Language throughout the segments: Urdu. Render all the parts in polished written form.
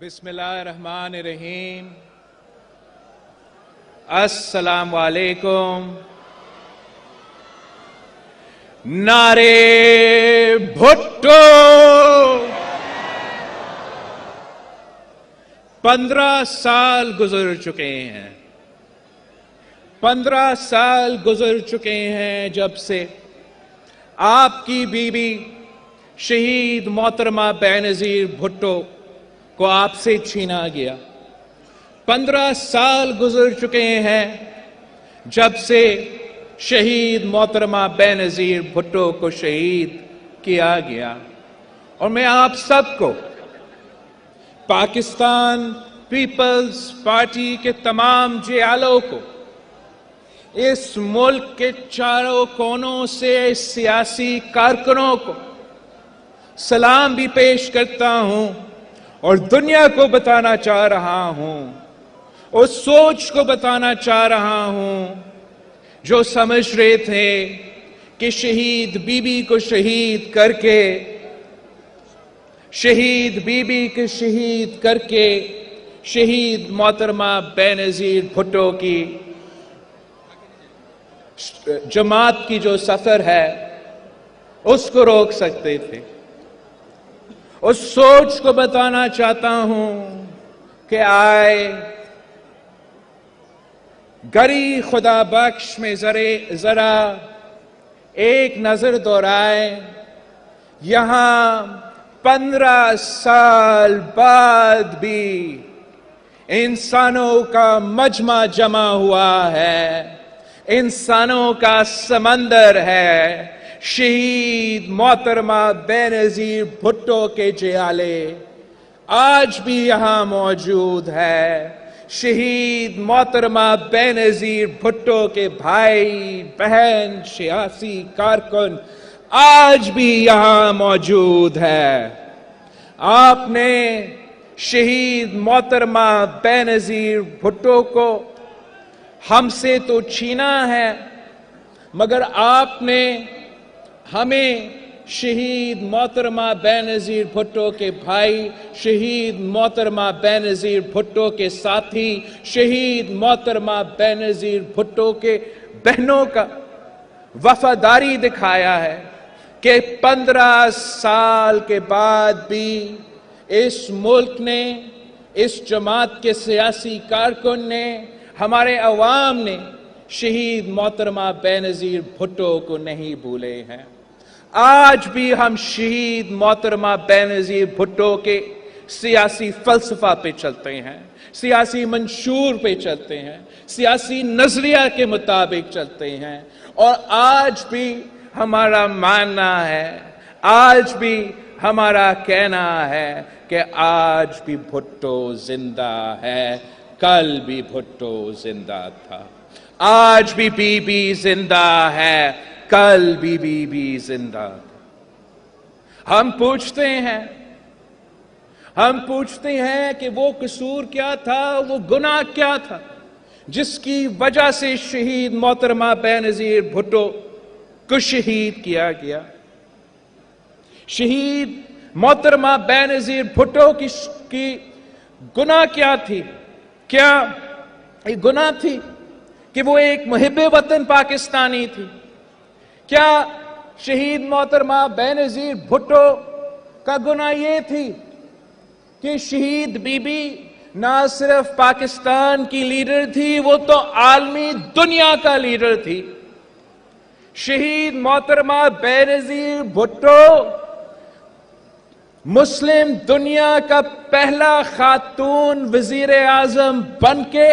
بسم اللہ الرحمن الرحیم۔ السلام علیکم۔ نعرے بھٹو 15 سال گزر چکے ہیں، 15 سال گزر چکے ہیں جب سے آپ کی بیوی شہید محترمہ بینظیر بھٹو کو آپ سے چھینا گیا۔ 15 سال گزر چکے ہیں جب سے شہید محترمہ بینظیر بھٹو کو شہید کیا گیا، اور میں آپ سب کو، پاکستان پیپلز پارٹی کے تمام جیالوں کو، اس ملک کے چاروں کونوں سے سیاسی کارکنوں کو سلام بھی پیش کرتا ہوں، اور دنیا کو بتانا چاہ رہا ہوں، اس سوچ کو بتانا چاہ رہا ہوں جو سمجھ رہے تھے کہ شہید بیوی کو شہید کر کے، شہید محترمہ بینظیر بھٹو کی جماعت کی جو سفر ہے اس کو روک سکتے تھے۔ اس سوچ کو بتانا چاہتا ہوں کہ آئے گری خدا بخش میں ذرا ایک نظر دورائے۔ یہاں 15 سال بعد بھی انسانوں کا مجمع جمع ہوا ہے، انسانوں کا سمندر ہے۔ شہید محترمہ بینظیر بھٹو کے جیالے آج بھی یہاں موجود ہے۔ شہید محترمہ بینظیر بھٹو کے بھائی بہن سیاسی کارکن آج بھی یہاں موجود ہے۔ آپ نے شہید محترمہ بینظیر بھٹو کو ہم سے تو چھینا ہے، مگر آپ نے ہمیں شہید محترمہ بینظیر بھٹو کے بھائی، شہید محترمہ بینظیر بھٹو کے ساتھی، شہید محترمہ بینظیر بھٹو کے بہنوں کا وفاداری دکھایا ہے کہ 15 سال کے بعد بھی اس ملک نے، اس جماعت کے سیاسی کارکن نے، ہمارے عوام نے شہید محترمہ بینظیر بھٹو کو نہیں بھولے ہیں۔ آج بھی ہم شہید محترمہ بینظیر بھٹو کے سیاسی فلسفہ پہ چلتے ہیں، سیاسی منشور پہ چلتے ہیں، سیاسی نظریہ کے مطابق چلتے ہیں، اور آج بھی ہمارا ماننا ہے، آج بھی ہمارا کہنا ہے کہ آج بھی بھٹو زندہ ہے، کل بھی بھٹو زندہ تھا۔ آج بھی بی بی زندہ ہے، کل بھی بی بی زندہ تھا۔ ہم پوچھتے ہیں کہ وہ قصور کیا تھا، وہ گناہ کیا تھا جس کی وجہ سے شہید محترمہ بینظیر بھٹو کو شہید کیا گیا۔ شہید محترمہ بینظیر بھٹو کی گناہ کیا تھی؟ کیا یہ گناہ تھی کہ وہ ایک محب وطن پاکستانی تھی؟ کیا شہید محترمہ بینظیر بھٹو کا گناہ یہ تھی کہ شہید بی بی نہ صرف پاکستان کی لیڈر تھی، وہ تو عالمی دنیا کا لیڈر تھی؟ شہید محترمہ بینظیر بھٹو مسلم دنیا کا پہلا خاتون وزیر اعظم بن کے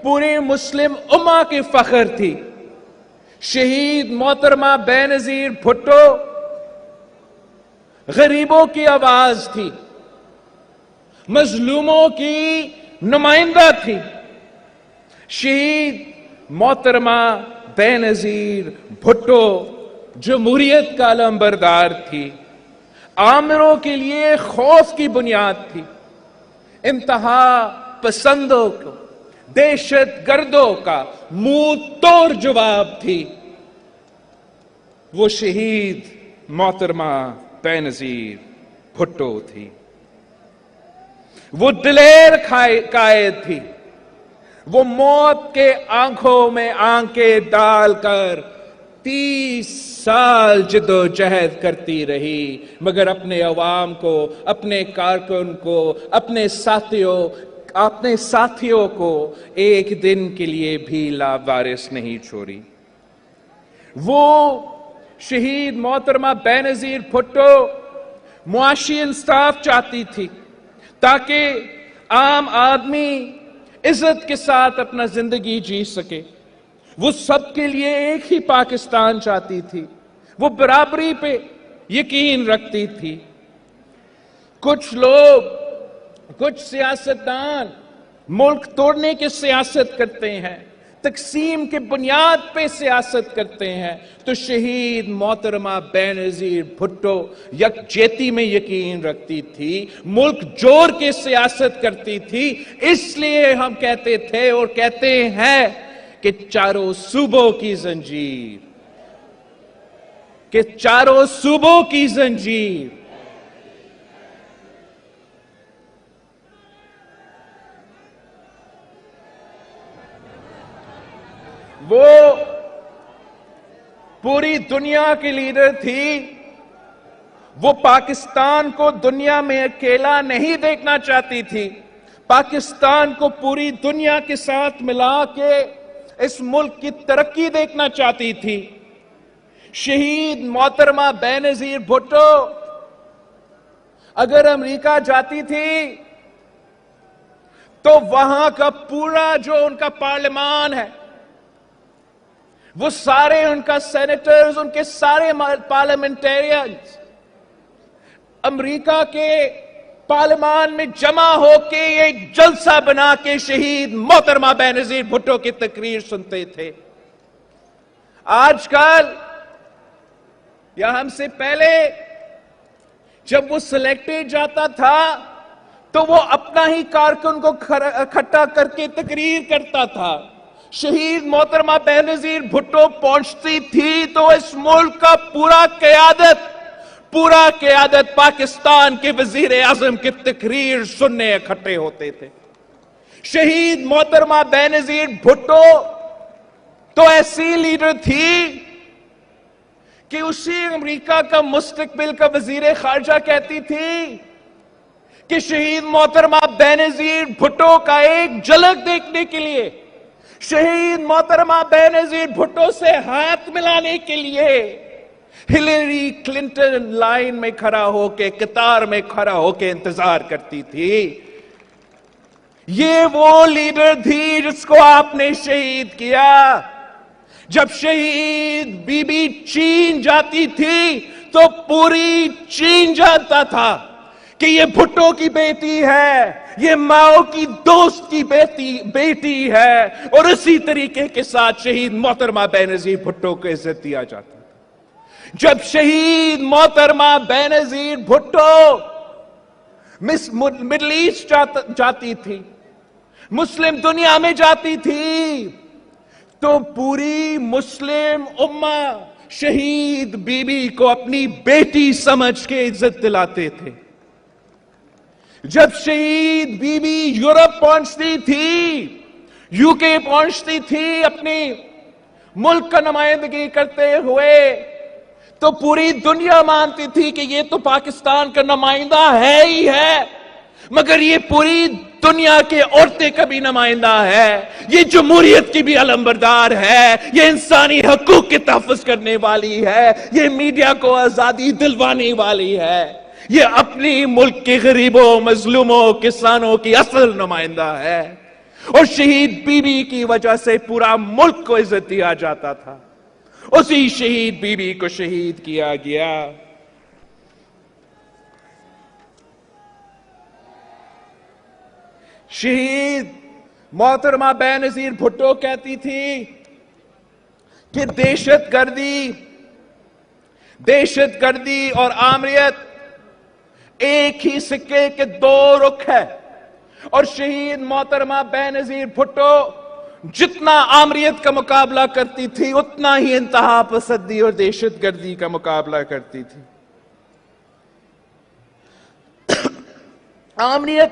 پوری مسلم امہ کی فخر تھی۔ شہید محترمہ بینظیر بھٹو غریبوں کی آواز تھی، مظلوموں کی نمائندہ تھی۔ شہید محترمہ بینظیر بھٹو جمہوریت کا علمبردار تھی، آمروں کے لیے خوف کی بنیاد تھی، انتہا پسندوں کو، دہشت گردوں کا منہ توڑ جواب تھی۔ وہ شہید محترمہ بینظیر بھٹو تھی۔ وہ دلیر قائد تھی. وہ موت کے آنکھوں میں آنکھیں ڈال کر 30 سال جد و جہد کرتی رہی، مگر اپنے عوام کو، اپنے کارکن کو، اپنے ساتھیوں کو ایک دن کے لیے بھی لاوارث نہیں چھوڑی. وہ شہید محترمہ بینظیر بھٹو معاشی انصاف چاہتی تھی تاکہ عام آدمی عزت کے ساتھ اپنا زندگی جی سکے. وہ سب کے لیے ایک ہی پاکستان چاہتی تھی. وہ برابری پہ یقین رکھتی تھی. کچھ لوگ، کچھ سیاستدان ملک توڑنے کی سیاست کرتے ہیں، تقسیم کے بنیاد پہ سیاست کرتے ہیں، تو شہید محترمہ بینظیر بھٹو یکجہتی میں یقین رکھتی تھی، ملک جوڑ کے سیاست کرتی تھی. اس لیے ہم کہتے تھے اور کہتے ہیں کہ چاروں صوبوں کی زنجیر، کہ چاروں صوبوں کی زنجیر وہ پوری دنیا کی لیڈر تھی. وہ پاکستان کو دنیا میں اکیلا نہیں دیکھنا چاہتی تھی، پاکستان کو پوری دنیا کے ساتھ ملا کے اس ملک کی ترقی دیکھنا چاہتی تھی. شہید محترمہ بینظیر بھٹو اگر امریکہ جاتی تھی تو وہاں کا پورا جو ان کا پارلیمان ہے، وہ سارے ان کا سینیٹرز، ان کے سارے پارلیمنٹیرینز امریکہ کے پارلیمان میں جمع ہو کے ایک جلسہ بنا کے شہید محترمہ بینظیر بھٹو کی تقریر سنتے تھے. آج کل یا ہم سے پہلے جب وہ سلیکٹڈ جاتا تھا تو وہ اپنا ہی کارکن کو اکٹھا کر کے تقریر کرتا تھا. شہید محترمہ بینظیر بھٹو پہنچتی تھی تو اس ملک کا پورا قیادت پاکستان کے وزیر اعظم کی تقریر سننے اکٹھے ہوتے تھے. شہید محترمہ بینظیر بھٹو تو ایسی لیڈر تھی کہ اسی امریکہ کا مستقبل کا وزیر خارجہ کہتی تھی کہ شہید محترمہ بینظیر بھٹو کا ایک جھلک دیکھنے کے لیے، شہید محترمہ بینظیر بھٹو سے ہاتھ ملانے کے لیے ہلیری کلنٹن لائن میں کھڑا ہو کے، قطار میں کھڑا ہو کے انتظار کرتی تھی. یہ وہ لیڈر تھی جس کو آپ نے شہید کیا. جب شہید بی بی چین جاتی تھی تو پوری چین جانتا تھا کہ یہ بھٹو کی بیٹی ہے، یہ ماؤ کی دوست کی بیٹی ہے. اور اسی طریقے کے ساتھ شہید محترمہ بینظیر بھٹو کو عزت دیا جاتا تھا. جب شہید محترمہ بینظیر بھٹو مڈل ایسٹ جاتی تھی، مسلم دنیا میں جاتی تھی، تو پوری مسلم امہ شہید بی بی کو اپنی بیٹی سمجھ کے عزت دلاتے تھے. جب شہید بی بی یورپ پہنچتی تھی، یو کے پہنچتی تھی اپنی ملک کا نمائندگی کرتے ہوئے، تو پوری دنیا مانتی تھی کہ یہ تو پاکستان کا نمائندہ ہے ہی ہے، مگر یہ پوری دنیا کے عورتیں کا بھی نمائندہ ہے، یہ جمہوریت کی بھی علمبردار ہے، یہ انسانی حقوق کے تحفظ کرنے والی ہے، یہ میڈیا کو آزادی دلوانے والی ہے، یہ اپنی ملک کے غریبوں، مظلوموں، کسانوں کی اصل نمائندہ ہے. اور شہید بی بی کی وجہ سے پورا ملک کو عزت دیا جاتا تھا. اسی شہید بی بی کو شہید کیا گیا. شہید محترمہ بینظیر بھٹو کہتی تھی کہ دہشت گردی اور آمریت ایک ہی سکے کے دو رخ ہے. اور شہید محترمہ بینظیر بھٹو جتنا آمریت کا مقابلہ کرتی تھی اتنا ہی انتہا پسندی اور دہشت گردی کا مقابلہ کرتی تھی. آمریت